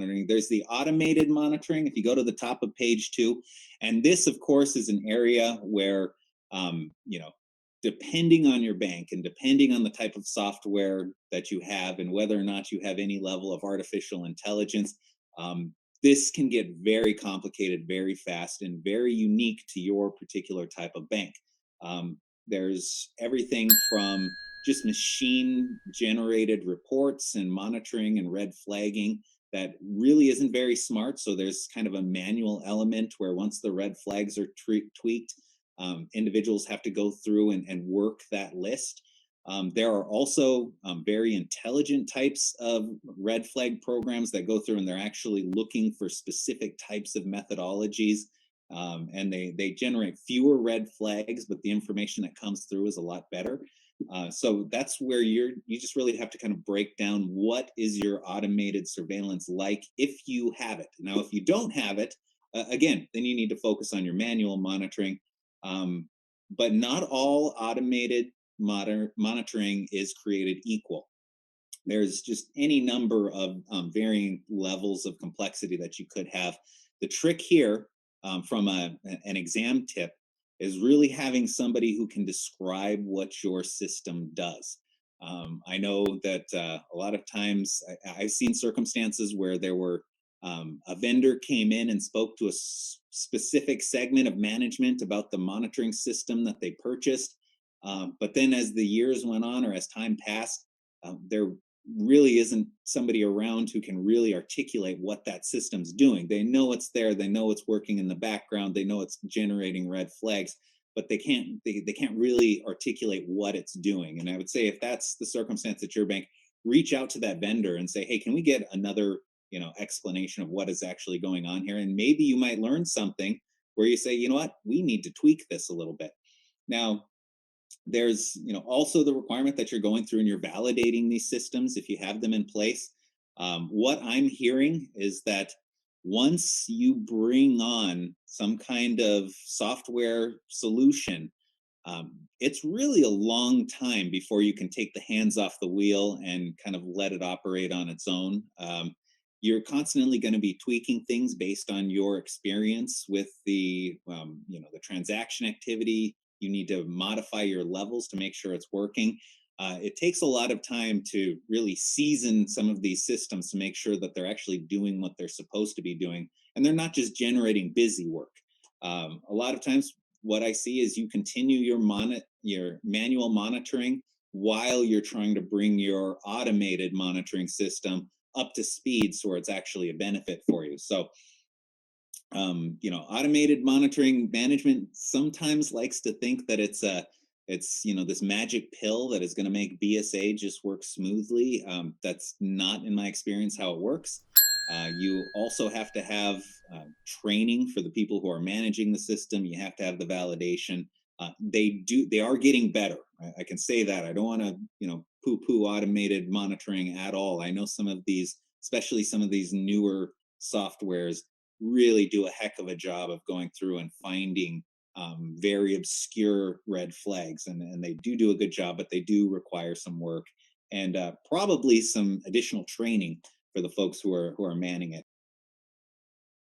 monitoring. There's the automated monitoring. If you go to the top of page 2, and this, of course, is an area where, you know, depending on your bank and depending on the type of software that you have and whether or not you have any level of artificial intelligence, um, this can get very complicated very fast and very unique to your particular type of bank. Um, there's everything from just machine generated reports and monitoring and red flagging that really isn't very smart. So there's kind of a manual element where once the red flags are tweaked, individuals have to go through and work that list. There are also very intelligent types of red flag programs that go through and they're actually looking for specific types of methodologies. And they generate fewer red flags, but the information that comes through is a lot better. So that's where you just really have to kind of break down what is your automated surveillance like if you have it. Now, if you don't have it, again, then you need to focus on your manual monitoring. Um, but not all automated monitoring is created equal. There's just any number of varying levels of complexity that you could have. The trick here, from an exam tip, is really having somebody who can describe what your system does. I know that a lot of times I've seen circumstances where there were a vendor came in and spoke to a specific segment of management about the monitoring system that they purchased. But then as the years went on or as time passed, there really isn't somebody around who can really articulate what that system's doing. They know it's there, they know it's working in the background, they know it's generating red flags, but they can't really articulate what it's doing. And I would say if that's the circumstance at your bank, reach out to that vendor and say, hey, can we get another, explanation of what is actually going on here? And maybe you might learn something where you say, you know what, we need to tweak this a little bit. Now, there's also the requirement that you're going through and you're validating these systems if you have them in place. What I'm hearing is that once you bring on some kind of software solution, it's really a long time before you can take the hands off the wheel and kind of let it operate on its own. You're constantly going to be tweaking things based on your experience with the transaction activity. You need to modify your levels to make sure it's working. It takes a lot of time to really season some of these systems to make sure that they're actually doing what they're supposed to be doing, and they're not just generating busy work. A lot of times, what I see is you continue your manual monitoring while you're trying to bring your automated monitoring system up to speed so it's actually a benefit for you. So automated monitoring management sometimes likes to think that it's this magic pill that is going to make BSA just work smoothly. That's not, in my experience, how it works. You also have to have training for the people who are managing the system. You have to have the validation. They are getting better. I can say that. I don't want to poo-poo automated monitoring at all. I know some of these, especially some of these newer softwares, really do a heck of a job of going through and finding very obscure red flags, and they do a good job, but they do require some work and probably some additional training for the folks who are manning it.